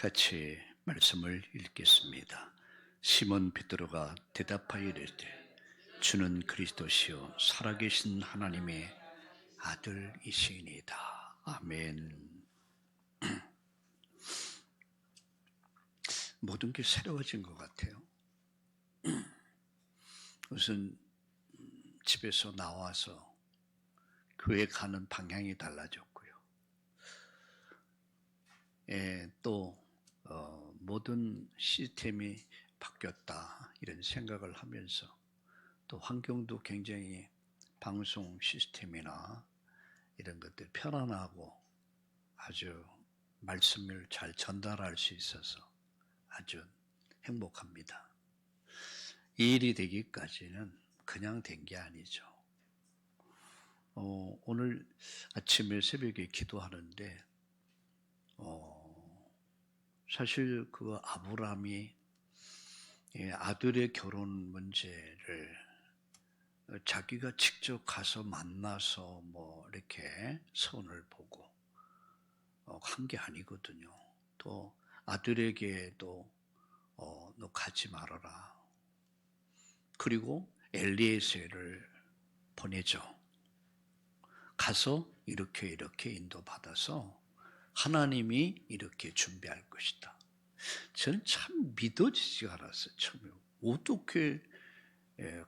같이 말씀을 읽겠습니다. 시몬 베드로가 대답하여 이르되 주는 그리스도시요 살아계신 하나님의 아들이시니이다. 아멘. 모든 게 새로워진 것 같아요. 우선 집에서 나와서 교회 가는 방향이 달라졌고요. 또 모든 시스템이 바뀌었다 이런 생각을 하면서 또 환경도 굉장히 방송 시스템이나 이런 것들 편안하고 아주 말씀을 잘 전달할 수 있어서 아주 행복합니다. 이 일이 되기까지는 그냥 된 게 아니죠. 오늘 아침에 새벽에 기도하는데 사실 그 아브라함이 아들의 결혼 문제를 자기가 직접 가서 만나서 뭐 이렇게 선을 보고 한 게 아니거든요. 또 아들에게도 너 가지 말아라. 그리고 엘리에셀을 보내죠. 가서 이렇게 인도받아서 하나님이 이렇게 준비할 것이다. 저는 참 믿어지지가 않았어요. 처음에. 어떻게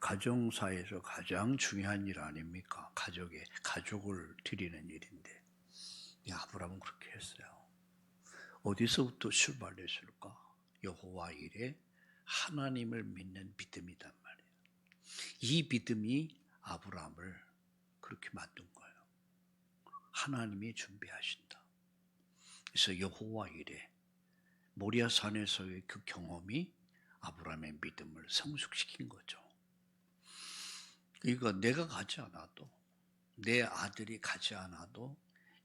가정사에서 가장 중요한 일 아닙니까? 가족을 드리는 일인데. 아브라함은 그렇게 했어요. 어디서부터 출발했을까? 여호와 일에 하나님을 믿는 믿음이단 말이에요. 이 믿음이 아브라함을 그렇게 만든 거예요. 하나님이 준비하신다. 그래서 여호와 일에 모리아산에서의 그 경험이 아브라함의 믿음을 성숙시킨 거죠. 그러니까 내가 가지 않아도 내 아들이 가지 않아도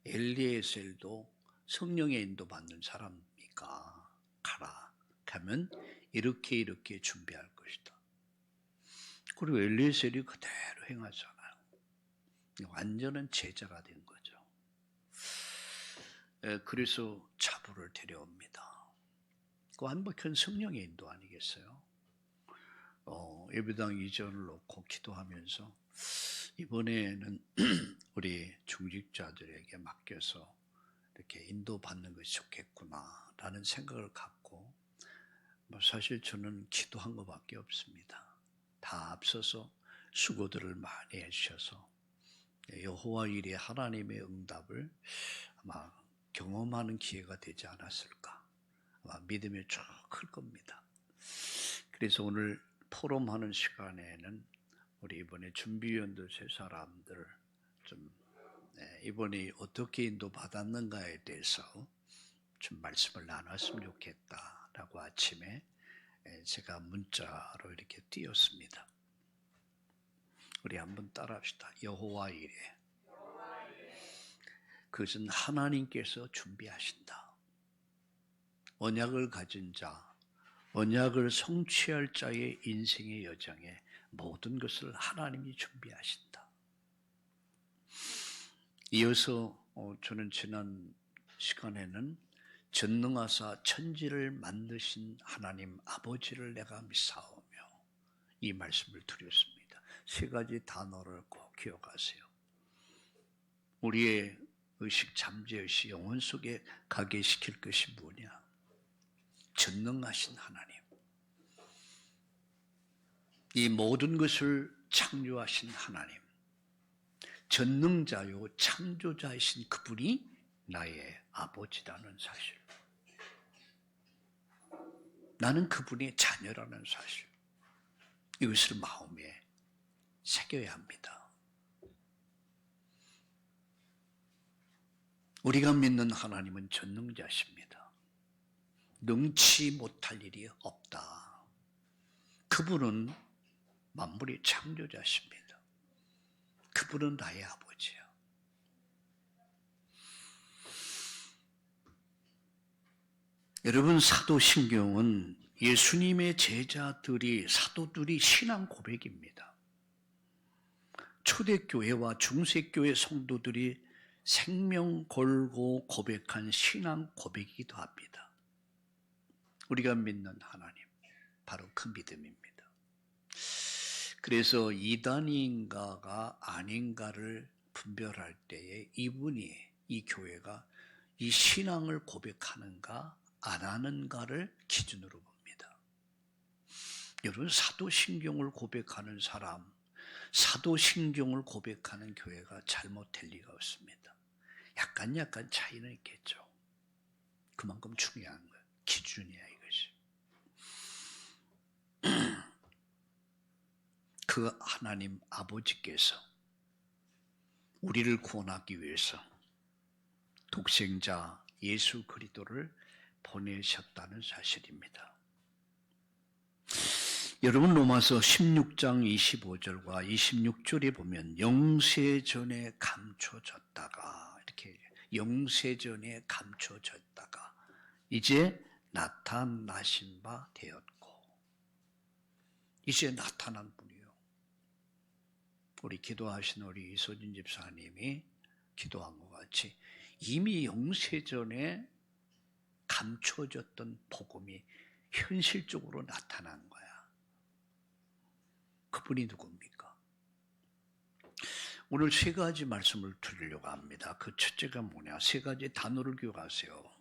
엘리에셀도 성령의 인도받는 사람이니까 가라. 가면 이렇게 준비할 것이다. 그리고 엘리에셀이 그대로 행하잖아요. 완전한 제자가 된 거죠. 그래서 자부를 데려옵니다. 그 완벽한 성령의 인도 아니겠어요? 예배당 이전을 놓고 기도하면서 이번에는 우리 중직자들에게 맡겨서 이렇게 인도받는 것이 좋겠구나라는 생각을 갖고 사실 저는 기도한 것밖에 없습니다. 다 앞서서 수고들을 많이 해주셔서 여호와 일에 하나님의 응답을 아마 경험하는 기회가 되지 않았을까. 아마 믿음이 쭉 클 겁니다. 그래서 오늘 포럼하는 시간에는 우리 이번에 준비위원들 세 사람들 좀 이번에 어떻게 인도받았는가에 대해서 좀 말씀을 나눴으면 좋겠다라고 아침에 제가 문자로 이렇게 띄웠습니다. 우리 한번 따라합시다. 여호와 이래. 그것은 하나님께서 준비하신다. 언약을 가진 자, 언약을 성취할 자의 인생의 여정에 모든 것을 하나님이 준비하신다. 이어서 저는 지난 시간에는 전능하사 천지를 만드신 하나님 아버지를 내가 믿사오며 이 말씀을 드렸습니다. 세 가지 단어를 꼭 기억하세요. 우리의 의식 잠재의식 영혼 속에 가게 시킬 것이 뭐냐? 전능하신 하나님. 이 모든 것을 창조하신 하나님. 전능자요 창조자이신 그분이 나의 아버지라는 사실. 나는 그분의 자녀라는 사실. 이것을 마음에 새겨야 합니다. 우리가 믿는 하나님은 전능자십니다. 능치 못할 일이 없다. 그분은 만물의 창조자십니다. 그분은 나의 아버지야. 여러분, 사도신경은 예수님의 제자들이, 사도들이 신앙 고백입니다. 초대교회와 중세교회 성도들이 생명 걸고 고백한 신앙 고백이기도 합니다. 우리가 믿는 하나님, 바로 그 믿음입니다. 그래서 이단인가가 아닌가를 분별할 때에 이분이, 이 교회가 이 신앙을 고백하는가 안 하는가를 기준으로 봅니다. 여러분, 사도신경을 고백하는 사람, 사도신경을 고백하는 교회가 잘못될 리가 없습니다. 약간 차이는 있겠죠. 그만큼 중요한 거예요. 기준이야, 이것이. 그 하나님 아버지께서 우리를 구원하기 위해서 독생자 예수 그리스도를 보내셨다는 사실입니다. 여러분, 로마서 16장 25절과 26절에 보면 영세전에 감춰졌다가, 이렇게 영세전에 감춰졌다가 이제 나타나신 바 되었고, 이제 나타난 분이요. 우리 기도하신 우리 이소진 집사님이 기도한 것 같이 이미 영세전에 감춰졌던 복음이 현실적으로 나타난 거야. 그분이 누굽니까? 오늘 세 가지 말씀을 드리려고 합니다. 그 첫째가 뭐냐? 세 가지 단어를 기억하세요.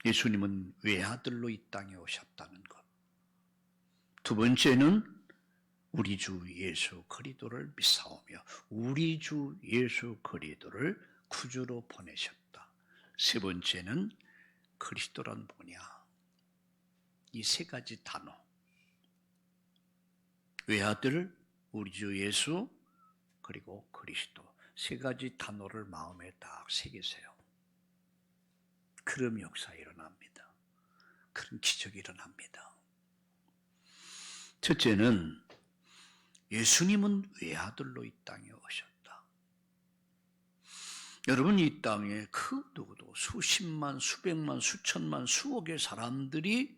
예수님은 외아들로 이 땅에 오셨다는 것. 두 번째는 우리 주 예수 그리스도를 믿사오며 우리 주 예수 그리스도를 구주로 보내셨다. 세 번째는 그리스도란 뭐냐? 이 세 가지 단어. 외아들, 우리 주 예수, 그리고 그리스도. 세 가지 단어를 마음에 딱 새기세요. 그럼 역사 일어납니다. 그런 기적이 일어납니다. 첫째는 예수님은 외아들로 이 땅에 오셨다. 여러분, 이 땅에 그 누구도 수십만, 수백만, 수천만, 수억의 사람들이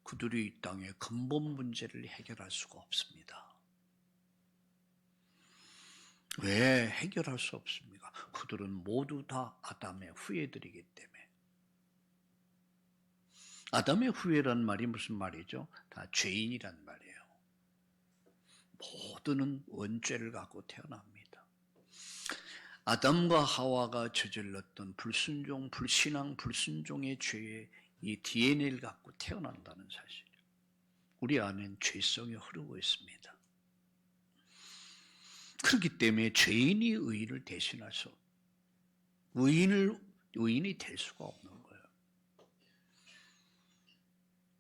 그들이 이 땅의 근본 문제를 해결할 수가 없습니다. 왜 해결할 수 없습니까? 그들은 모두 다 아담의 후예들이기 때문에. 아담의 후예란 말이 무슨 말이죠? 다 죄인이란 말이에요. 모두는 원죄를 갖고 태어납니다. 아담과 하와가 저질렀던 불순종, 불신앙, 불순종의 죄의 이 DNA를 갖고 태어난다는 사실. 우리 안엔 죄성이 흐르고 있습니다. 그렇기 때문에 죄인이 의인을 대신할 수 없고 의인이 될 수가 없는 거예요.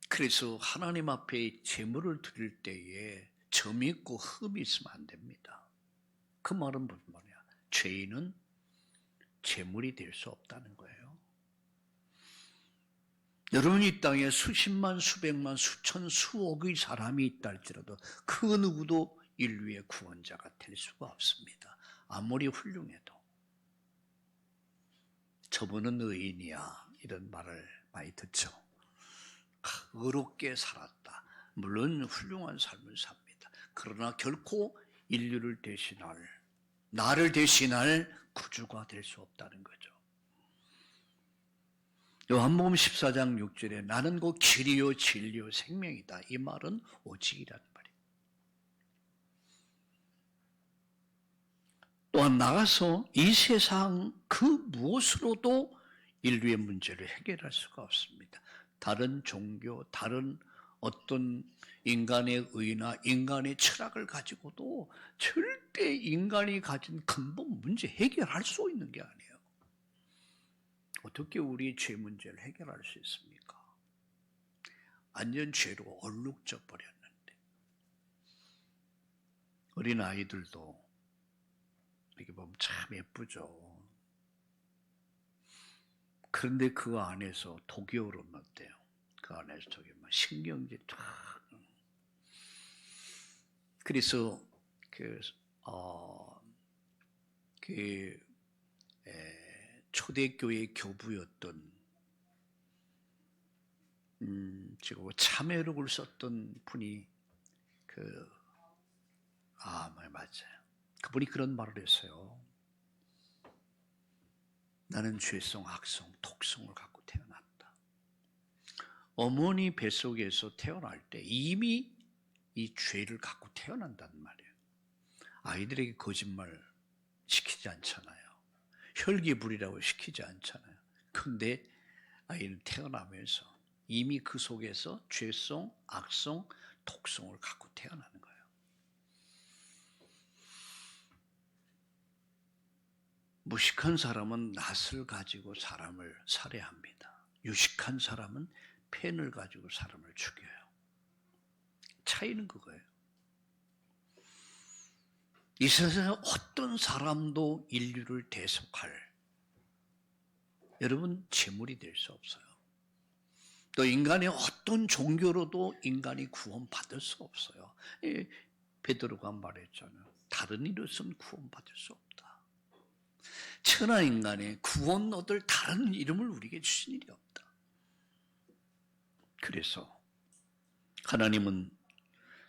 그래서 하나님 앞에 제물을 드릴 때에 점이 있고 흠이 있으면 안 됩니다. 그 말은 무슨 말이야? 죄인은 제물이 될 수 없다는 거예요. 여러분, 이 땅에 수십만, 수백만, 수천, 수억의 사람이 있다 할지라도 그 누구도 인류의 구원자가 될 수가 없습니다. 아무리 훌륭해도. 저분은 의인이야, 이런 말을 많이 듣죠. 의롭게 살았다. 물론 훌륭한 삶을 삽니다. 그러나 결코 인류를 대신할, 나를 대신할 구주가 될 수 없다는 거죠. 요한복음 14장 6절에 나는 곧 길이요 진리요 생명이다. 이 말은 오직이라는 말이에요. 또한 나가서 이 세상 그 무엇으로도 인류의 문제를 해결할 수가 없습니다. 다른 종교, 다른 어떤 인간의 의나 인간의 철학을 가지고도 절대 인간이 가진 근본 문제 해결할 수 있는 게 아니에요. 어떻게 우리의 죄 문제를 해결할 수 있습니까? 완전 죄로 얼룩져 버렸는데. 어린 아이들도 이렇게 보면 참 예쁘죠. 그런데 그 안에서 독이 오르는데요. 그 안에서 저기 막 신경질 쫙. 그래서 초대교회 교부였던 지금 참회록을 썼던 분이 맞아요. 그분이 그런 말을 했어요. 나는 죄성, 악성, 독성을 갖고 태어났다. 어머니 뱃속에서 태어날 때 이미 이 죄를 갖고 태어난단 말이에요. 아이들에게 거짓말 시키지 않잖아요. 혈기부리라고 시키지 않잖아요. 근데 아이는 태어나면서 이미 그 속에서 죄성, 악성, 독성을 갖고 태어나는 거예요. 무식한 사람은 낫을 가지고 사람을 살해합니다. 유식한 사람은 펜을 가지고 사람을 죽여요. 차이는 그거예요. 이 세상에 어떤 사람도 인류를 대속할 여러분 재물이 될 수 없어요. 또 인간의 어떤 종교로도 인간이 구원받을 수 없어요. 베드로가 말했잖아요. 다른 이로서는 구원받을 수 없다. 천하 인간의 구원 얻을 다른 이름을 우리에게 주신 일이 없다. 그래서 하나님은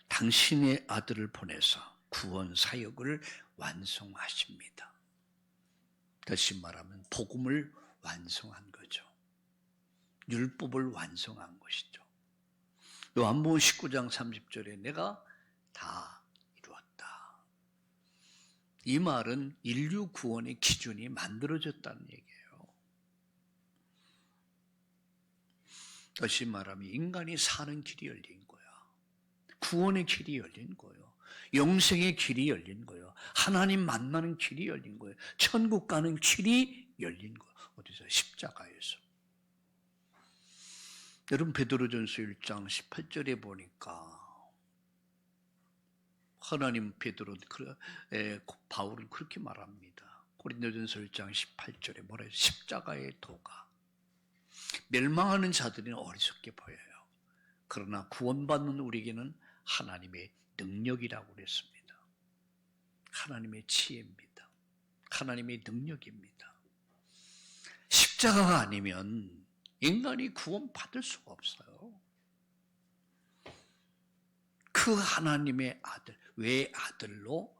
당신의 아들을 보내서 구원 사역을 완성하십니다. 다시 말하면 복음을 완성한 거죠. 율법을 완성한 것이죠. 요한복음 19장 30절에 내가 다 이루었다. 이 말은 인류 구원의 기준이 만들어졌다는 얘기예요. 다시 말하면 인간이 사는 길이 열린 거야. 구원의 길이 열린 거예요. 영생의 길이 열린 거예요. 하나님 만나는 길이 열린 거예요. 천국 가는 길이 열린 거예요. 어디서? 십자가에서. 여러분 베드로전서 1장 18절에 보니까 하나님 바울은 그렇게 말합니다. 고린도전서 1장 18절에 뭐라 해요? 십자가의 도가 멸망하는 자들은 어리석게 보여요. 그러나 구원받는 우리에게는 하나님의 능력이라고 그랬습니다. 하나님의 지혜입니다. 하나님의 능력입니다. 십자가가 아니면 인간이 구원받을 수가 없어요. 그 하나님의 아들, 외아들로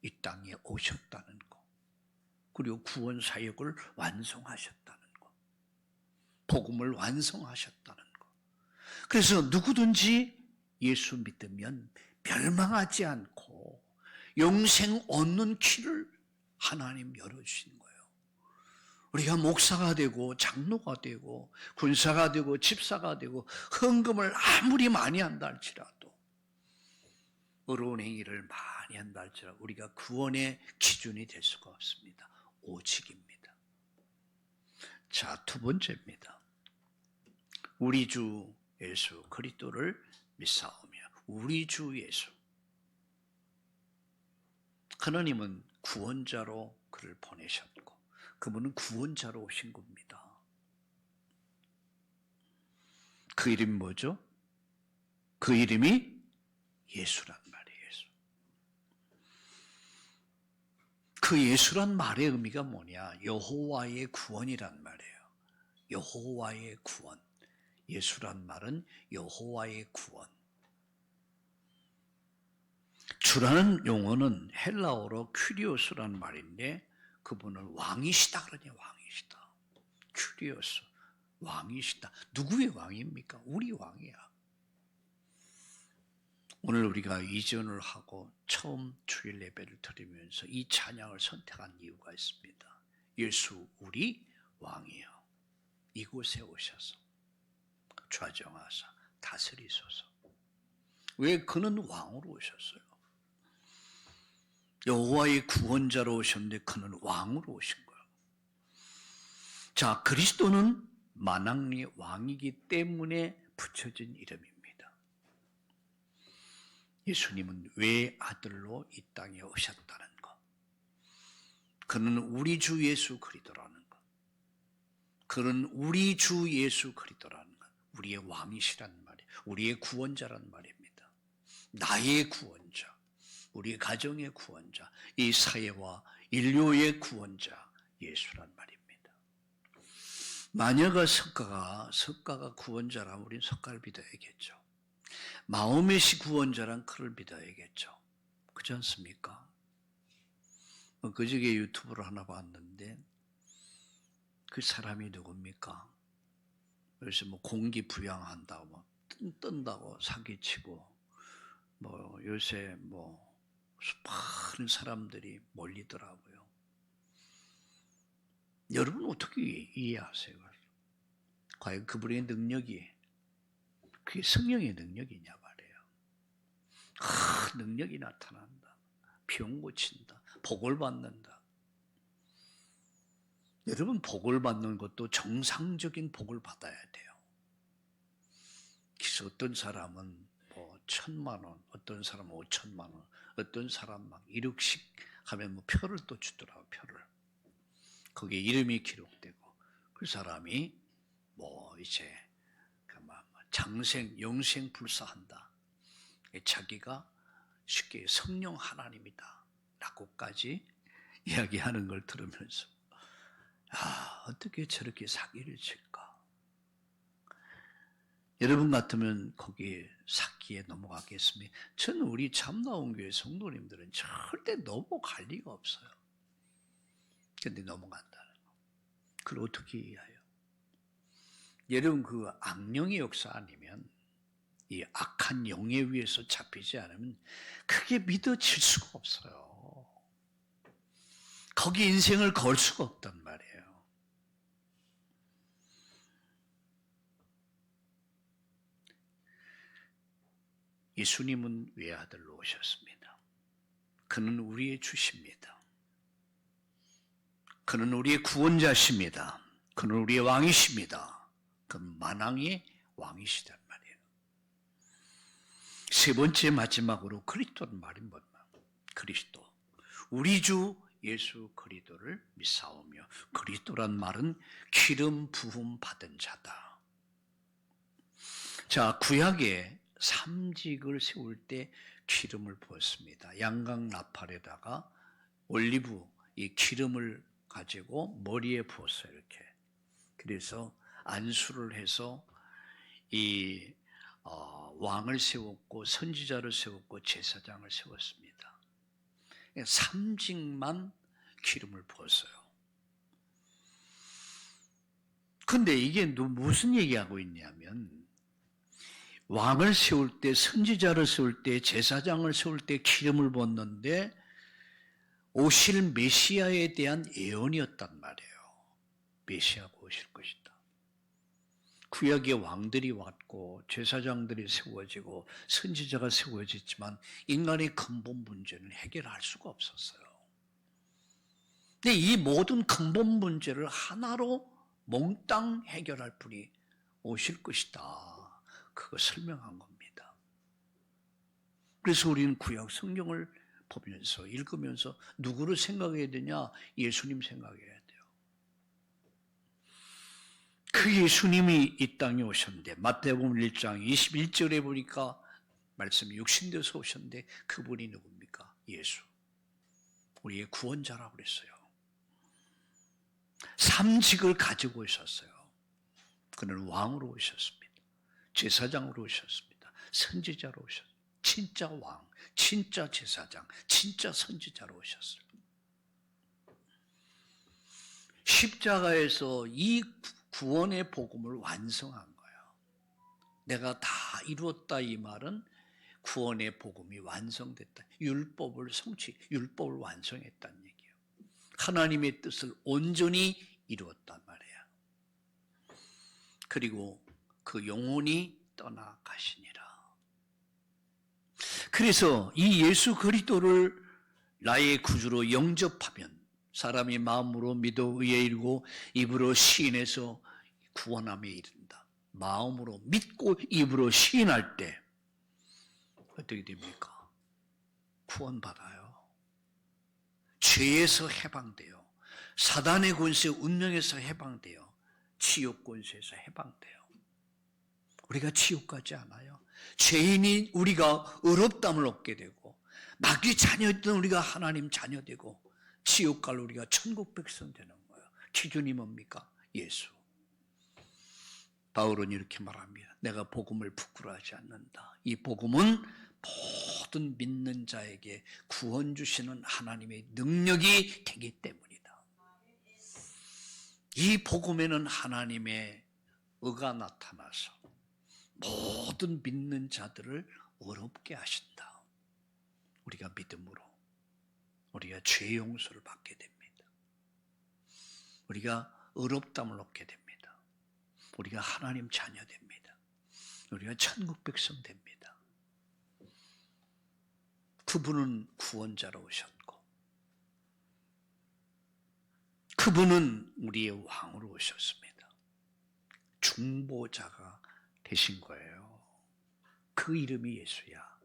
이 땅에 오셨다는 것, 그리고 구원 사역을 완성하셨다는 것, 복음을 완성하셨다는 것. 그래서 누구든지 예수 믿으면 멸망하지 않고 영생 얻는 길을 하나님 열어주신 거예요. 우리가 목사가 되고 장로가 되고 군사가 되고 집사가 되고 헌금을 아무리 많이 한다 할지라도 어려운 행위를 많이 한다 할지라도 우리가 구원의 기준이 될 수가 없습니다. 오직입니다. 자, 두 번째입니다. 우리 주 예수 그리스도를 믿사오며 우리 주 예수 하나님은 구원자로 그를 보내셨고 그분은 구원자로 오신 겁니다. 그 이름이 뭐죠? 그 이름이 예수란 말이에요. 예수. 그 예수란 말의 의미가 뭐냐? 여호와의 구원이란 말이에요. 여호와의 구원. 예수란 말은 여호와의 구원. 주라는 용어는 헬라어로 큐리오스란 말인데 그분은 왕이시다 그러냐. 왕이시다. 큐리오스. 왕이시다. 누구의 왕입니까? 우리 왕이야. 오늘 우리가 이전을 하고 처음 주일 예배를 드리면서 이 찬양을 선택한 이유가 있습니다. 예수 우리 왕이요. 이곳에 오셔서 좌정하사 다스리소서. 왜? 그는 왕으로 오셨어요. 여호와의 구원자로 오셨는데 그는 왕으로 오신 거예요. 자, 그리스도는 만왕의 왕이기 때문에 붙여진 이름입니다. 예수님은 외아들로 이 땅에 오셨다는 것. 그는 우리 주 예수 그리스도라는 것. 그는 우리 주 예수 그리스도라는 것. 우리의 왕이시란 말이에요. 우리의 구원자란 말입니다. 나의 구원자. 우리 가정의 구원자. 이 사회와 인류의 구원자. 예수란 말입니다. 마녀가 석가가 구원자라면 우린 석가를 믿어야겠죠. 마호멧이 구원자란 그를 믿어야겠죠. 그렇지 않습니까? 그저께 유튜브를 하나 봤는데 그 사람이 누굽니까? 그래서 뭐 공기 부양한다고 뭐 뜬다고 사기치고 뭐 요새 뭐 수많은 사람들이 몰리더라고요. 여러분 어떻게 이해하세요? 과연 그분의 능력이 그게 성령의 능력이냐 말이에요. 능력이 나타난다. 병 고친다. 복을 받는다. 여러분 복을 받는 것도 정상적인 복을 받아야 돼요. 그래서 어떤 사람은 뭐 1,000만 원, 어떤 사람은 5천만 원, 어떤 사람 막 1억씩 하면 뭐 표를 또 주더라고요. 표를. 거기에 이름이 기록되고 그 사람이 뭐 이제 장생, 영생 불사한다. 자기가 쉽게 성령 하나님이다 라고까지 이야기하는 걸 들으면서 어떻게 저렇게 사기를 칠까? 여러분 같으면 거기에 사기에 넘어가겠습니까? 저는 우리 참나온교회 성도님들은 절대 넘어갈 리가 없어요. 근데 넘어간다는 거. 그걸 어떻게 이해해요? 여러분 그 악령의 역사 아니면 이 악한 영에 의해서 잡히지 않으면 그게 믿어질 수가 없어요. 거기 인생을 걸 수가 없단 말이에요. 예수님은 외아들로 오셨습니다. 그는 우리의 주십니다. 그는 우리의 구원자십니다. 그는 우리의 왕이십니다. 그는 만왕의 왕이시단 말이에요. 세 번째 마지막으로 그리스도는 말이 뭐냐? 그리스도. 우리 주 예수 그리스도를 믿사오며 그리스도란 말은 기름 부음 받은 자다. 자, 구약에 삼직을 세울 때 기름을 부었습니다. 양각 나팔에다가 올리브 이 기름을 가지고 머리에 부었어요. 이렇게. 그래서 안수를 해서 이 왕을 세웠고 선지자를 세웠고 제사장을 세웠습니다. 삼직만 기름을 부었어요. 근데 이게 무슨 얘기하고 있냐면 왕을 세울 때 선지자를 세울 때 제사장을 세울 때 기름을 붓는데 오실 메시아에 대한 예언이었단 말이에요. 메시아가 오실 것이다. 구약의 왕들이 왔고 제사장들이 세워지고 선지자가 세워졌지만 인간의 근본 문제는 해결할 수가 없었어요. 근데 이 모든 근본 문제를 하나로 몽땅 해결할 분이 오실 것이다. 그거 설명한 겁니다. 그래서 우리는 구약 성경을 보면서 읽으면서 누구를 생각해야 되냐? 예수님 생각해야 돼요. 그 예수님이 이 땅에 오셨는데 마태복음 1장 21절에 보니까 말씀이 육신되어서 오셨는데 그분이 누굽니까? 예수. 우리의 구원자라고 그랬어요. 삼직을 가지고 오셨어요. 그는 왕으로 오셨습니다. 제사장으로 오셨습니다. 선지자로 오셨습니다. 진짜 왕, 진짜 제사장, 진짜 선지자로 오셨어요. 십자가에서 이 구원의 복음을 완성한 거예요. 내가 다 이루었다 이 말은 구원의 복음이 완성됐다. 율법을 완성했다는 얘기예요. 하나님의 뜻을 온전히 이루었단 말이에요. 그리고 그 영혼이 떠나가시니라. 그래서 이 예수 그리스도를 나의 구주로 영접하면 사람이 마음으로 믿어 의에 이르고 입으로 시인해서 구원함에 이른다. 마음으로 믿고 입으로 시인할 때 어떻게 됩니까? 구원받아요. 죄에서 해방돼요. 사단의 권세 운명에서 해방돼요. 지옥 권세에서 해방돼요. 우리가 지옥 가지 않아요. 죄인이 우리가 의롭다함을 얻게 되고 마귀 자녀였던 우리가 하나님 자녀 되고 지옥 갈 우리가 천국 백성 되는 거예요. 기준이 뭡니까? 예수. 바울은 이렇게 말합니다. 내가 복음을 부끄러워하지 않는다. 이 복음은 모든 믿는 자에게 구원 주시는 하나님의 능력이 되기 때문이다. 이 복음에는 하나님의 의가 나타나서 모든 믿는 자들을 어렵게 하신다. 우리가 믿음으로 우리가 죄 용서를 받게 됩니다. 우리가 의롭다함을 얻게 됩니다. 우리가 하나님 자녀 됩니다. 우리가 천국 백성 됩니다. 그분은 구원자로 오셨고 그분은 우리의 왕으로 오셨습니다. 중보자가 되신 거예요. 그 이름이 예수야.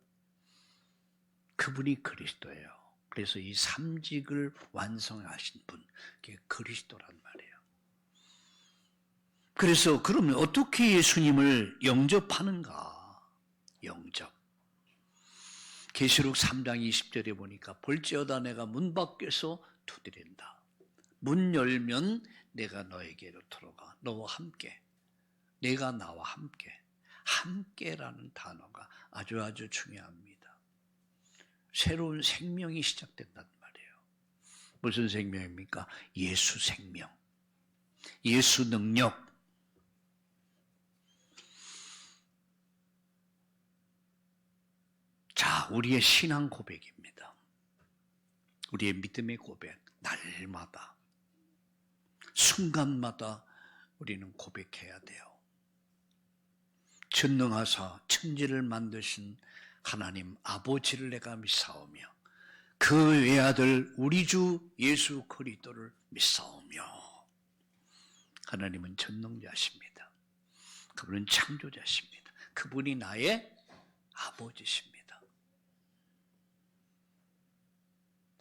그분이 그리스도예요. 그래서 이 삼직을 완성하신 분, 그게 그리스도란 말이에요. 그래서 그러면 어떻게 예수님을 영접하는가? 영접. 계시록 3장 20절에 보니까 볼지어다 내가 문 밖에서 두드린다. 문 열면 내가 너에게로 들어가. 너와 함께. 내가 나와 함께. 함께라는 단어가 아주 중요합니다. 새로운 생명이 시작된단 말이에요. 무슨 생명입니까? 예수 생명. 예수 능력. 자, 우리의 신앙 고백입니다. 우리의 믿음의 고백. 날마다, 순간마다 우리는 고백해야 돼요. 전능하사 천지를 만드신 하나님 아버지를 내가 믿사오며 그 외아들 우리 주 예수 그리스도를 믿사오며. 하나님은 전능자십니다. 그분은 창조자십니다. 그분이 나의 아버지십니다.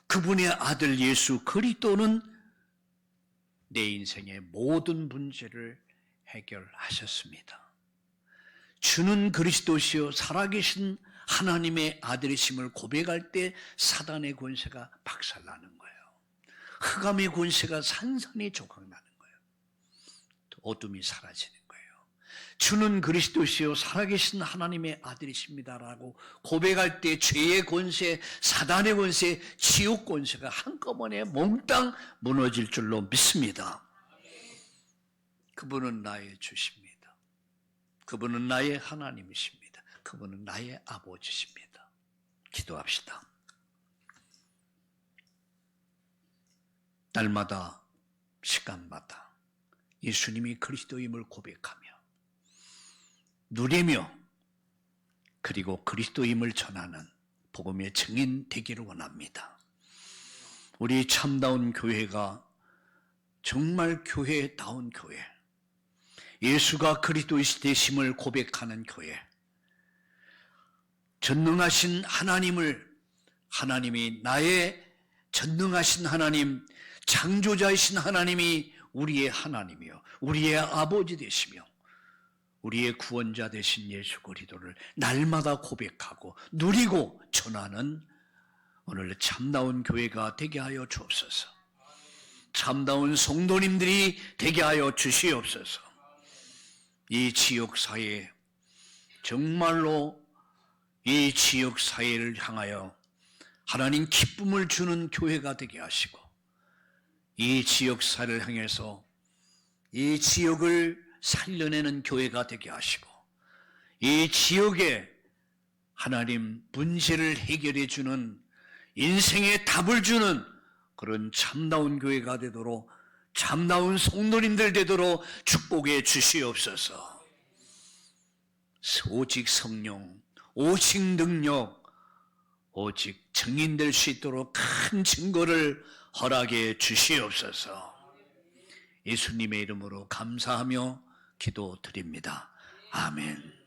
그분의 아들 예수 그리스도는 내 인생의 모든 문제를 해결하셨습니다. 주는 그리스도시요 살아계신 하나님의 아들이심을 고백할 때 사단의 권세가 박살나는 거예요. 흑암의 권세가 산산이 조각나는 거예요. 어둠이 사라지는 거예요. 주는 그리스도시요 살아계신 하나님의 아들이십니다라고 고백할 때 죄의 권세, 사단의 권세, 지옥 권세가 한꺼번에 몽땅 무너질 줄로 믿습니다. 그분은 나의 주십니다. 그분은 나의 하나님이십니다. 그분은 나의 아버지십니다. 기도합시다. 날마다, 시간마다 예수님이 그리스도임을 고백하며 누리며 그리고 그리스도임을 전하는 복음의 증인 되기를 원합니다. 우리 참다운 교회가 정말 교회다운 교회, 예수가 그리스도이심을 고백하는 교회, 전능하신 하나님이 나의 전능하신 하나님, 창조자이신 하나님이 우리의 하나님이요 우리의 아버지 되시며 우리의 구원자 되신 예수 그리스도를 날마다 고백하고 누리고 전하는 오늘 참다운 교회가 되게 하여 주옵소서. 참다운 성도님들이 되게 하여 주시옵소서. 이 지역사회, 정말로 이 지역사회를 향하여 하나님 기쁨을 주는 교회가 되게 하시고 이 지역사회를 향해서 이 지역을 살려내는 교회가 되게 하시고 이 지역에 하나님 문제를 해결해 주는 인생의 답을 주는 그런 참다운 교회가 되도록 참다운 성도님들 되도록 축복해 주시옵소서. 오직 성령, 오직 능력, 오직 증인될 수 있도록 큰 증거를 허락해 주시옵소서. 예수님의 이름으로 감사하며 기도드립니다. 아멘.